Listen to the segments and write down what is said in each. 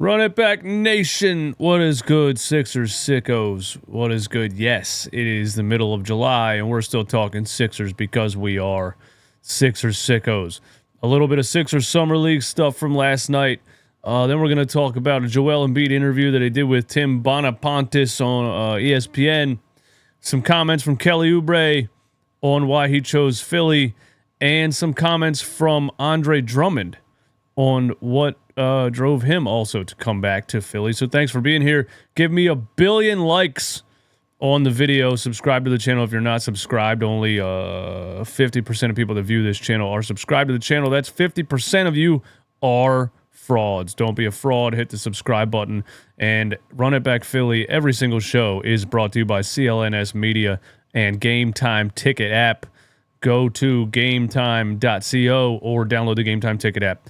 Run it back, nation. What is good, Sixers sickos? What is good? Yes, it is the middle of July, and we're still talking Sixers because we are Sixers sickos. A little bit of Sixers Summer League stuff from last night. Then we're going to talk about a Joel Embiid interview that he did with Tim Bontemps on ESPN. Some comments from Kelly Oubre on why he chose Philly, and some comments from Andre Drummond on what drove him also to come back to Philly. So thanks for being here. Give me 1 billion likes on the video. Subscribe to the channel if you're not subscribed. Only 50% of people that view this channel are subscribed to the channel. That's 50% of you are frauds. Don't be a fraud. Hit the subscribe button. And Run It Back Philly, every single show is brought to you by CLNS Media and Game Time Ticket app. Go to gametime.co or download the Game Time Ticket app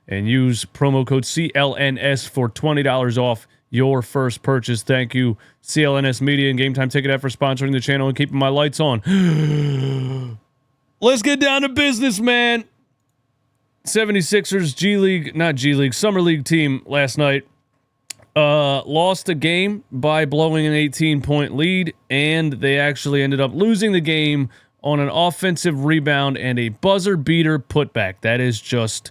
and use promo code CLNS for $20 off your first purchase. Thank you, CLNS Media and Game Time Ticket app, for sponsoring the channel and keeping my lights on. Let's get down to business, man. 76ers Summer League team last night lost a game by blowing an 18-point lead, and they actually ended up losing the game on an offensive rebound and a buzzer beater putback. That is just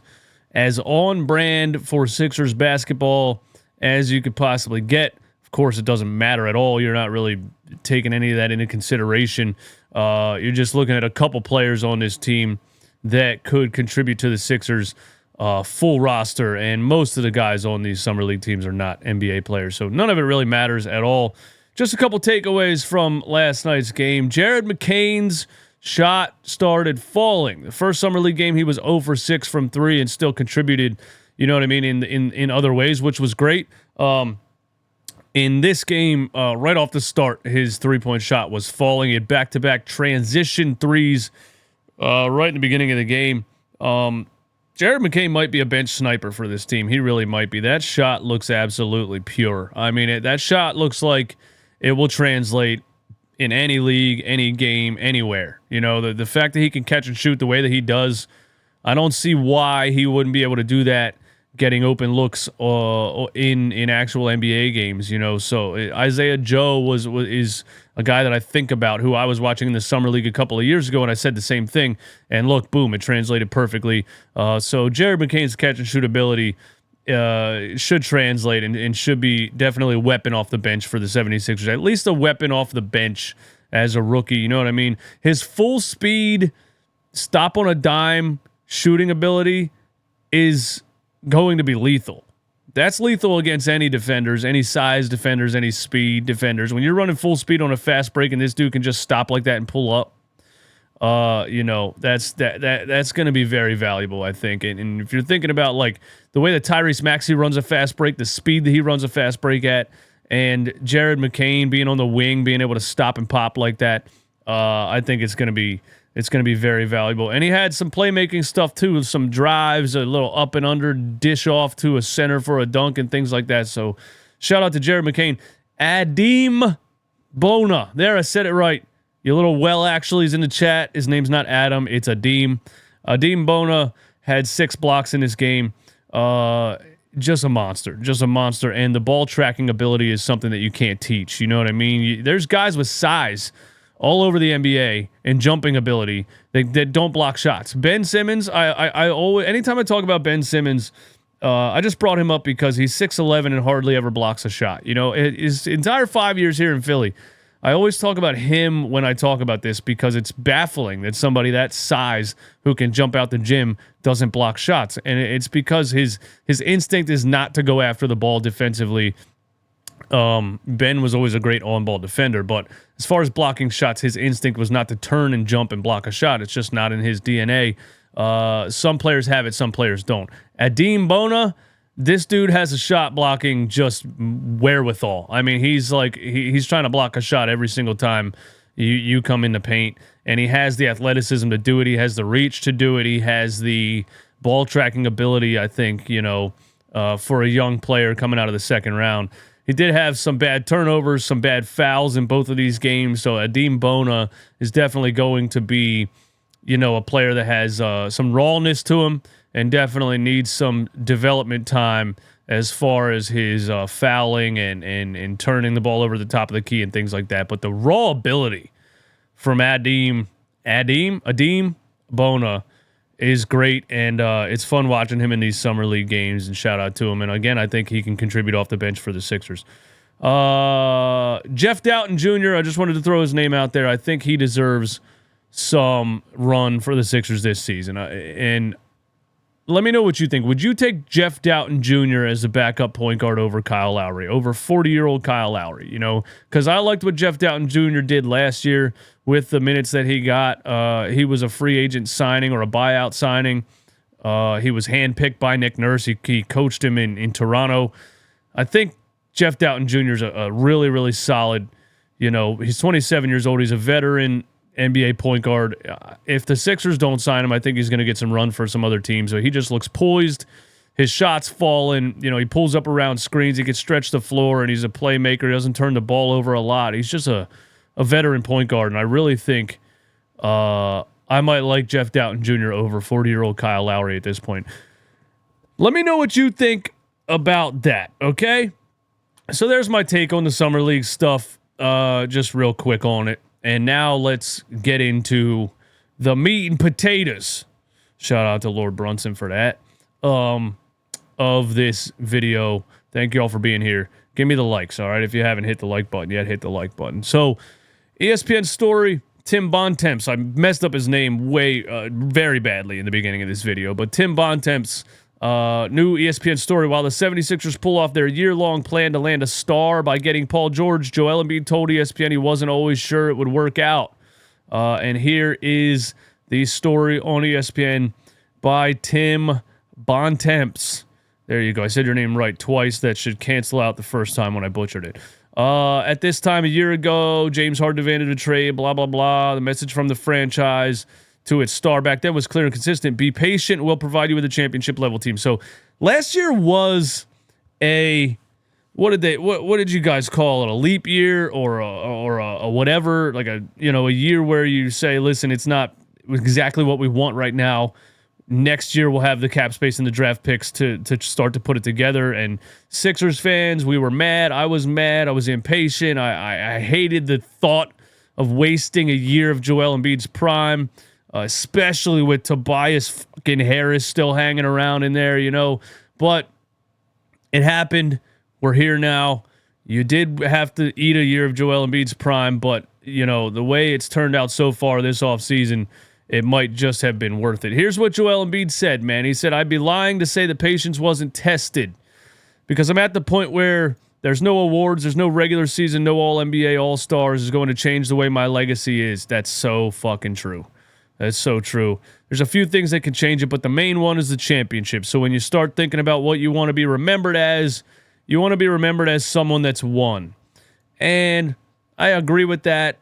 as on brand for Sixers basketball as you could possibly get. Of course, it doesn't matter at all. You're not really taking any of that into consideration. You're just looking at a couple players on this team that could contribute to the Sixers' full roster, and most of the guys on these Summer League teams are not NBA players, so none of it really matters at all. Just a couple takeaways from last night's game. McCain's shot started falling. The first Summer League game, he was 0 for 6 from 3 and still contributed, you know what I mean, in other ways, which was great. In this game, right off the start, his three-point shot was falling. He had back-to-back transition threes right in the beginning of the game. McCain might be a bench sniper for this team. He really might be. That shot looks absolutely pure. I mean, that shot looks like it will translate in any league, any game, anywhere. You know, the fact that he can catch and shoot the way that he does, I don't see why he wouldn't be able to do that getting open looks in actual NBA games, you know. So Isaiah Joe is a guy that I think about, who I was watching in the Summer League a couple of years ago, and I said the same thing, and look, boom, it translated perfectly. So McCain's catch and shoot ability should translate and should be definitely a weapon off the bench for the 76ers. At least a weapon off the bench as a rookie, you know what I mean? His full speed, stop on a dime shooting ability is going to be lethal. That's lethal against any defenders, any size defenders, any speed defenders. When you're running full speed on a fast break and this dude can just stop like that and pull up, you know, that's going to be very valuable, I think. And if you're thinking about like the way that Tyrese Maxey runs a fast break, the speed that he runs a fast break at, and McCain being on the wing, being able to stop and pop like that, I think it's going to be very valuable. And he had some playmaking stuff too, some drives, a little up and under dish off to a center for a dunk and things like that. So shout out to McCain. Adim Bona. There, I said it right. Your little actually is in the chat. His name's not Adam, it's Adim. Adim Bona had 6 blocks in this game. Just a monster. And the ball tracking ability is something that you can't teach. You know what I mean? There's guys with size all over the NBA and jumping ability that don't block shots. Ben Simmons, I always, anytime I talk about Ben Simmons, I just brought him up because he's 6'11" and hardly ever blocks a shot. You know, his entire 5 years here in Philly, I always talk about him when I talk about this because it's baffling that somebody that size who can jump out the gym doesn't block shots. And it's because his instinct is not to go after the ball defensively. Ben was always a great on-ball defender, but as far as blocking shots, his instinct was not to turn and jump and block a shot. It's just not in his DNA. Some players have it, some players don't. Adim Bona, this dude has a shot blocking just wherewithal. I mean, he's trying to block a shot every single time you come in the paint, and he has the athleticism to do it. He has the reach to do it. He has the ball tracking ability, I think, you know, for a young player coming out of the second round. He did have some bad turnovers, some bad fouls in both of these games, so Adim Bona is definitely going to be, you know, a player that has some rawness to him and definitely needs some development time as far as his fouling and turning the ball over the top of the key and things like that. But the raw ability from Adem Bona is great, and it's fun watching him in these summer league games, and shout out to him. And again, I think he can contribute off the bench for the Sixers. Jeff Doughton Jr., I just wanted to throw his name out there. I think he deserves some run for the Sixers this season. And let me know what you think. Would you take Jeff Doughton Jr. as a backup point guard over Kyle Lowry, over 40-year-old Kyle Lowry? You know, because I liked what Jeff Doughton Jr. did last year with the minutes that he got. He was a free agent signing or a buyout signing. He was handpicked by Nick Nurse. He coached him in Toronto. I think Jeff Doughton Jr. is a really, really solid, you know, he's 27 years old. He's a veteran NBA point guard. If the Sixers don't sign him, I think he's going to get some run for some other teams. So he just looks poised. His shots fall in. You know, he pulls up around screens. He can stretch the floor, and he's a playmaker. He doesn't turn the ball over a lot. He's just a veteran point guard, and I really think I might like Jeff Doughton Jr. over 40-year-old Kyle Lowry at this point. Let me know what you think about that, okay? So there's my take on the Summer League stuff, just real quick on it. And now let's get into the meat and potatoes. Shout out to Lord Brunson for that. Of this video. Thank you all for being here. Give me the likes, all right? If you haven't hit the like button yet, hit the like button. So, ESPN story, Tim Bontemps. I messed up his name very badly in the beginning of this video, but Tim Bontemps, new ESPN story. While the 76ers pull off their year-long plan to land a star by getting Paul George, Joel Embiid told ESPN he wasn't always sure it would work out. And here is the story on ESPN by Tim Bontemps. There you go. I said your name right twice. That should cancel out the first time when I butchered it. At this time a year ago, James Harden demanded a trade, blah, blah, blah. The message from the franchise to its star back then was clear and consistent. Be patient. We'll provide you with a championship level team. So last year was what did you guys call it? A leap year or a whatever, like a year where you say, listen, it's not exactly what we want right now. Next year we'll have the cap space and the draft picks to start to put it together. And Sixers fans, we were mad. I was mad. I was impatient. I hated the thought of wasting a year of Joel Embiid's prime. Especially with Tobias fucking Harris still hanging around in there, But it happened. We're here now. You did have to eat a year of Joel Embiid's prime, but, the way it's turned out so far this offseason, it might just have been worth it. Here's what Joel Embiid said, man. He said, I'd be lying to say the patience wasn't tested because I'm at the point where there's no awards, there's no regular season, no All-NBA All-Stars is going to change the way my legacy is. That's so fucking true. That's so true. There's a few things that can change it, but the main one is the championship. So when you start thinking about what you want to be remembered as, you want to be remembered as someone that's won. And I agree with that.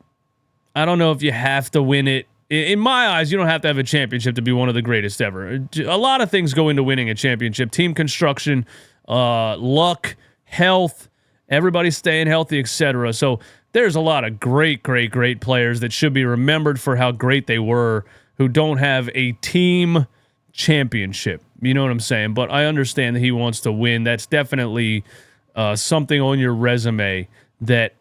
I don't know if you have to win it. In my eyes, you don't have to have a championship to be one of the greatest ever. A lot of things go into winning a championship. Team construction, luck, health, everybody staying healthy, etc. So there's a lot of great players that should be remembered for how great they were who don't have a team championship. You know what I'm saying? But I understand that he wants to win. That's definitely something on your resume that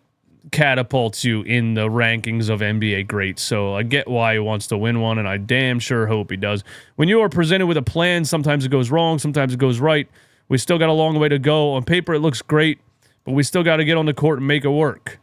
catapults you in the rankings of NBA greats. So I get why he wants to win one, and I damn sure hope he does. When you are presented with a plan, sometimes it goes wrong, sometimes it goes right. We still got a long way to go. On paper, it looks great, but we still got to get on the court and make it work.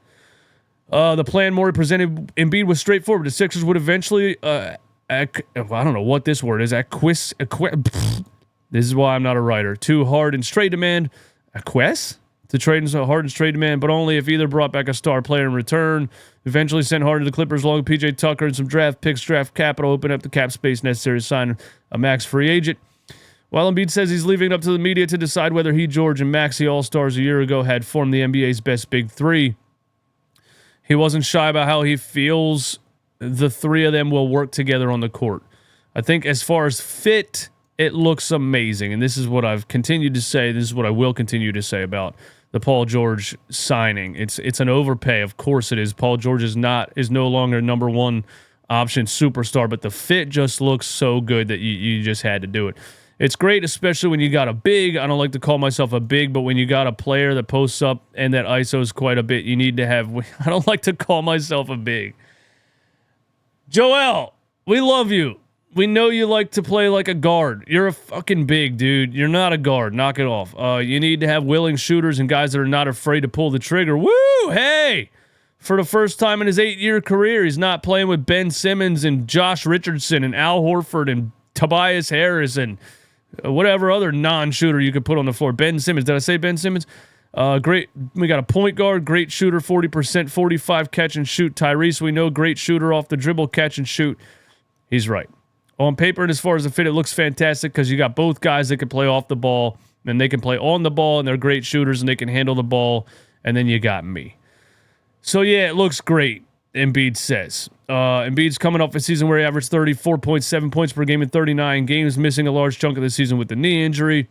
The plan Morey presented Embiid was straightforward. The Sixers would eventually, I don't know what this word is, this is why I'm not a writer. To Harden's trade demand, to trade into Harden's trade demand, but only if either brought back a star player in return. Eventually sent Harden to the Clippers along with PJ Tucker and some draft picks, draft capital, open up the cap space necessary to sign a max free agent. While Embiid says he's leaving it up to the media to decide whether he, George, and Maxey All-Stars a year ago had formed the NBA's best big three, he wasn't shy about how he feels the three of them will work together on the court. I think as far as fit, it looks amazing. And this is what I've continued to say. This is what I will continue to say about the Paul George signing. It's an overpay. Of course it is. Paul George is no longer number one option superstar, but the fit just looks so good that you just had to do it. It's great, especially when you got a big. I don't like to call myself a big, but when you got a player that posts up and that ISOs quite a bit, you need to have. I don't like to call myself a big. Joel, we love you. We know you like to play like a guard. You're a fucking big, dude. You're not a guard. Knock it off. You need to have willing shooters and guys that are not afraid to pull the trigger. Woo! Hey! For the first time in his 8-year career, he's not playing with Ben Simmons and Josh Richardson and Al Horford and Tobias Harris and whatever other non-shooter you could put on the floor. Ben Simmons. Did I say Ben Simmons? Great. We got a point guard, great shooter, 40%, 45 catch and shoot. Tyrese, we know, great shooter off the dribble, catch and shoot. He's right. On paper and as far as the fit, it looks fantastic because you got both guys that can play off the ball and they can play on the ball and they're great shooters and they can handle the ball. And then you got me. So, yeah, it looks great, Embiid says. Embiid's coming off a season where he averaged 34.7 points per game in 39 games, missing a large chunk of the season with the knee injury.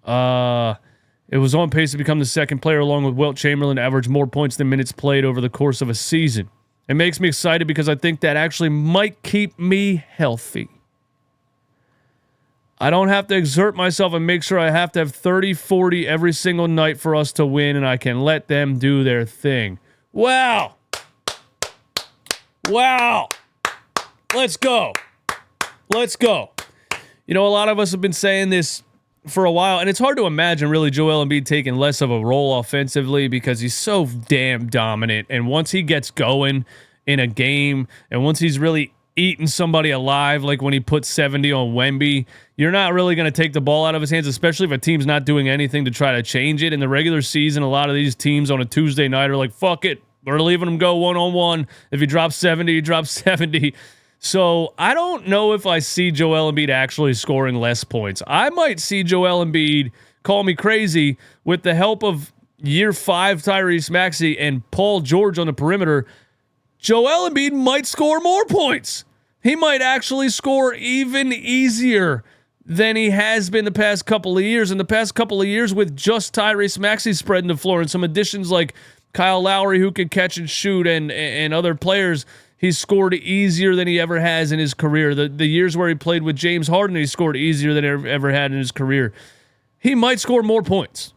It was on pace to become the second player along with Wilt Chamberlain to average more points than minutes played over the course of a season. It makes me excited because I think that actually might keep me healthy. I don't have to exert myself and make sure I have to have 30, 40 every single night for us to win, and I can let them do their thing. Wow. Wow. Let's go. Let's go. You know, a lot of us have been saying this for a while, and it's hard to imagine really Joel Embiid taking less of a role offensively because he's so damn dominant. And once he gets going in a game, and once he's really eating somebody alive, like when he put 70 on Wemby, you're not really going to take the ball out of his hands, especially if a team's not doing anything to try to change it. In the regular season, a lot of these teams on a Tuesday night are like, fuck it, we're leaving him go one-on-one. If he drops 70, he drops 70. So I don't know if I see Joel Embiid actually scoring less points. I might see Joel Embiid, call me crazy, with the help of year 5 Tyrese Maxey and Paul George on the perimeter. Joel Embiid might score more points. He might actually score even easier than he has been the past couple of years. In the past couple of years with just Tyrese Maxey spreading the floor and some additions like Kyle Lowry who can catch and shoot and other players, he's scored easier than he ever has in his career. The years where he played with James Harden, he scored easier than he ever had in his career. He might score more points.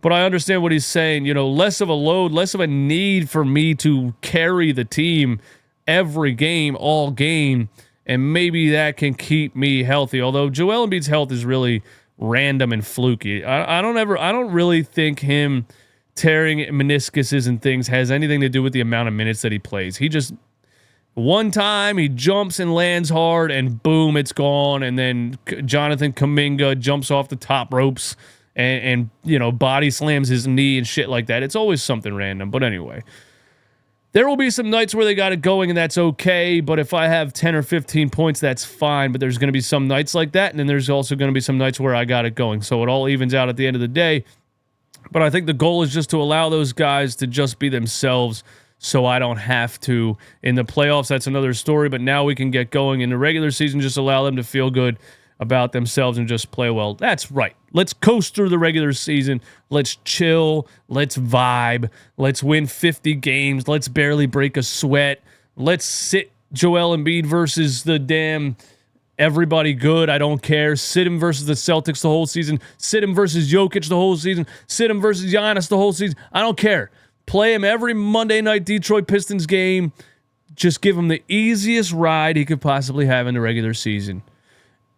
But I understand what he's saying. You know, less of a load, less of a need for me to carry the team every game, all game, and maybe that can keep me healthy. Although Joel Embiid's health is really random and fluky. I don't really think him tearing meniscuses and things has anything to do with the amount of minutes that he plays. He just, one time he jumps and lands hard and boom, it's gone. And then Jonathan Kuminga jumps off the top ropes and you know, body slams his knee and shit like that. It's always something random. But anyway, there will be some nights where they got it going and that's okay. But if I have 10 or 15 points, that's fine. But there's going to be some nights like that. And then there's also going to be some nights where I got it going. So it all evens out at the end of the day. But I think the goal is just to allow those guys to just be themselves so I don't have to. In the playoffs, that's another story. But now we can get going. In the regular season, just allow them to feel good about themselves and just play well. That's right. Let's coast through the regular season. Let's chill. Let's vibe. Let's win 50 games. Let's barely break a sweat. Let's sit Joel Embiid versus the damn everybody good. I don't care. Sit him versus the Celtics the whole season. Sit him versus Jokic the whole season. Sit him versus Giannis the whole season. I don't care. Play him every Monday night Detroit Pistons game. Just give him the easiest ride he could possibly have in the regular season.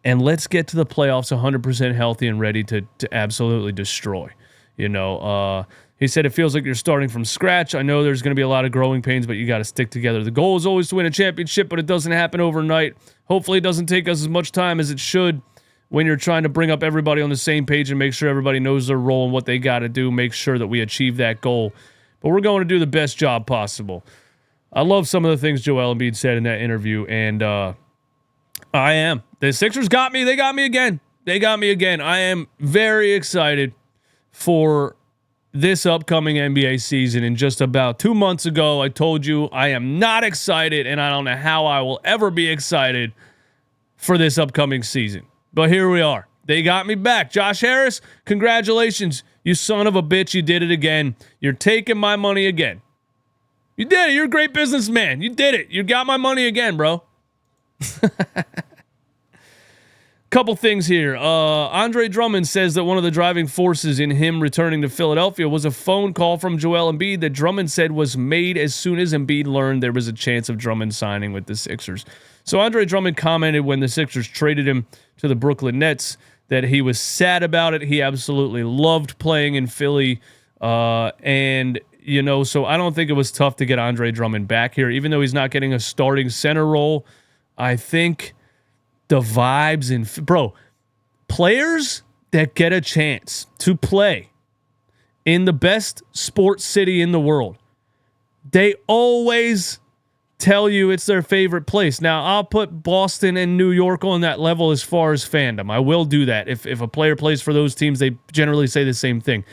And let's get to the playoffs 100% healthy and ready to absolutely destroy. You know, he said it feels like you're starting from scratch. I know there's going to be a lot of growing pains, but you got to stick together. The goal is always to win a championship, but it doesn't happen overnight. Hopefully it doesn't take us as much time as it should when you're trying to bring up everybody on the same page and make sure everybody knows their role and what they got to do, make sure that we achieve that goal. But we're going to do the best job possible. I love some of the things Joel Embiid said in that interview, and I am. The Sixers got me. They got me again. They got me again. I am very excited for this upcoming NBA season. And just about 2 months ago, I told you I am not excited, and I don't know how I will ever be excited for this upcoming season. But here we are. They got me back. Josh Harris, congratulations. You son of a bitch. You did it again. You're taking my money again. You did it. You're a great businessman. You did it. You got my money again, bro. Couple things here. Andre Drummond says that one of the driving forces in him returning to Philadelphia was a phone call from Joel Embiid that Drummond said was made as soon as Embiid learned there was a chance of Drummond signing with the Sixers. So Andre Drummond commented when the Sixers traded him to the Brooklyn Nets that he was sad about it. He absolutely loved playing in Philly. And, you know, so I don't think it was tough to get Andre Drummond back here, even though he's not getting a starting center role. I think the vibes players that get a chance to play in the best sports city in the world, they always tell you it's their favorite place. Now, I'll put Boston and New York on that level as far as fandom. I will do that. If a player plays for those teams, they generally say the same thing.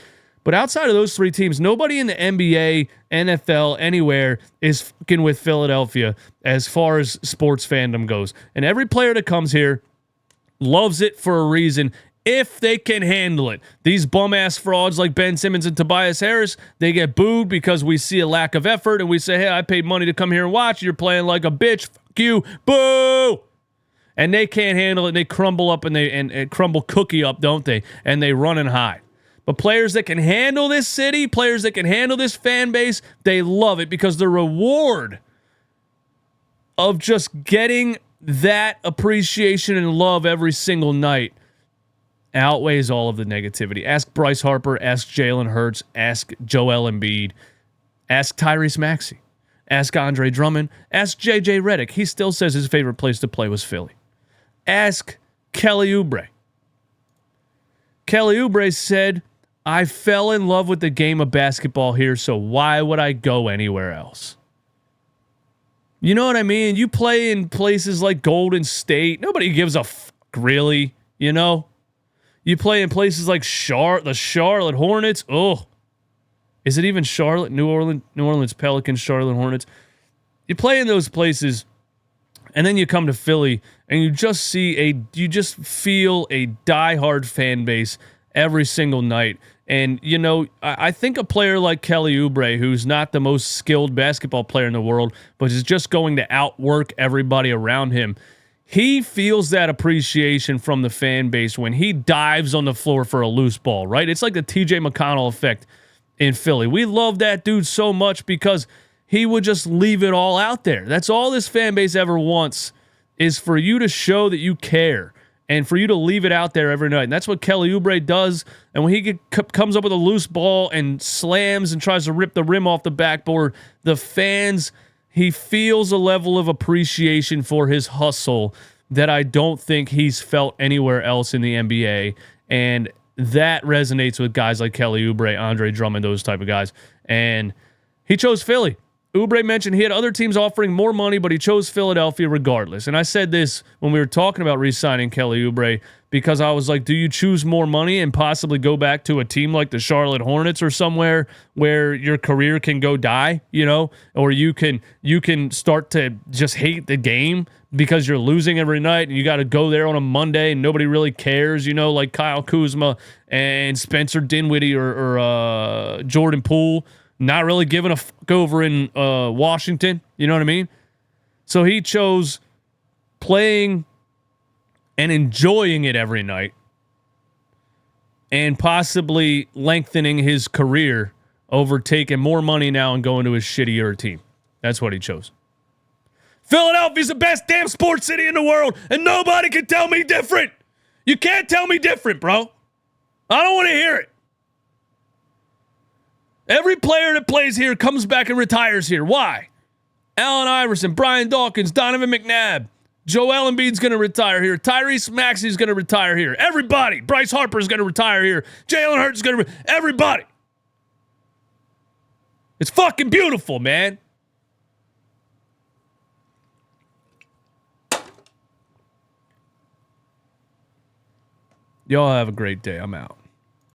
But outside of those three teams, nobody in the NBA, NFL, anywhere is fucking with Philadelphia as far as sports fandom goes. And every player that comes here loves it for a reason if they can handle it. These bum-ass frauds like Ben Simmons and Tobias Harris, they get booed because we see a lack of effort and we say, hey, I paid money to come here and watch. You're playing like a bitch. Fuck you. Boo! And they can't handle it. And they crumble up and crumble cookie up, don't they? And they run and hide. But players that can handle this city, players that can handle this fan base, they love it because the reward of just getting that appreciation and love every single night outweighs all of the negativity. Ask Bryce Harper, ask Jalen Hurts, ask Joel Embiid, ask Tyrese Maxey, ask Andre Drummond, ask JJ Redick. He still says his favorite place to play was Philly. Ask Kelly Oubre. Kelly Oubre said, I fell in love with the game of basketball here, so why would I go anywhere else? You know what I mean? You play in places like Golden State. Nobody gives a fuck, really, you know? You play in places like the Charlotte Hornets. Oh, is it even Charlotte? New Orleans Pelicans, Charlotte Hornets. You play in those places, and then you come to Philly, and you just feel a diehard fan base every single night. And, you know, I think a player like Kelly Oubre, who's not the most skilled basketball player in the world, but is just going to outwork everybody around him, he feels that appreciation from the fan base when he dives on the floor for a loose ball, right? It's like the TJ McConnell effect in Philly. We love that dude so much because he would just leave it all out there. That's all this fan base ever wants, is for you to show that you care and for you to leave it out there every night. And that's what Kelly Oubre does. And when he comes up with a loose ball and slams and tries to rip the rim off the backboard, the fans, he feels a level of appreciation for his hustle that I don't think he's felt anywhere else in the NBA. And that resonates with guys like Kelly Oubre, Andre Drummond, those type of guys. And he chose Philly. Oubre mentioned he had other teams offering more money, but he chose Philadelphia regardless. And I said this when we were talking about re-signing Kelly Oubre because I was like, do you choose more money and possibly go back to a team like the Charlotte Hornets or somewhere where your career can go die, you know, or you can start to just hate the game because you're losing every night and you got to go there on a Monday and nobody really cares, you know, like Kyle Kuzma and Spencer Dinwiddie or Jordan Poole. Not really giving a fuck over in Washington. You know what I mean? So he chose playing and enjoying it every night and possibly lengthening his career over taking more money now and going to his shittier team. That's what he chose. Philadelphia's the best damn sports city in the world, and nobody can tell me different. You can't tell me different, bro. I don't want to hear it. Every player that plays here comes back and retires here. Why? Allen Iverson, Brian Dawkins, Donovan McNabb. Joel Embiid's going to retire here. Tyrese Maxey's going to retire here. Everybody. Bryce Harper's going to retire here. Jalen Hurts is going to everybody. It's fucking beautiful, man. Y'all have a great day. I'm out.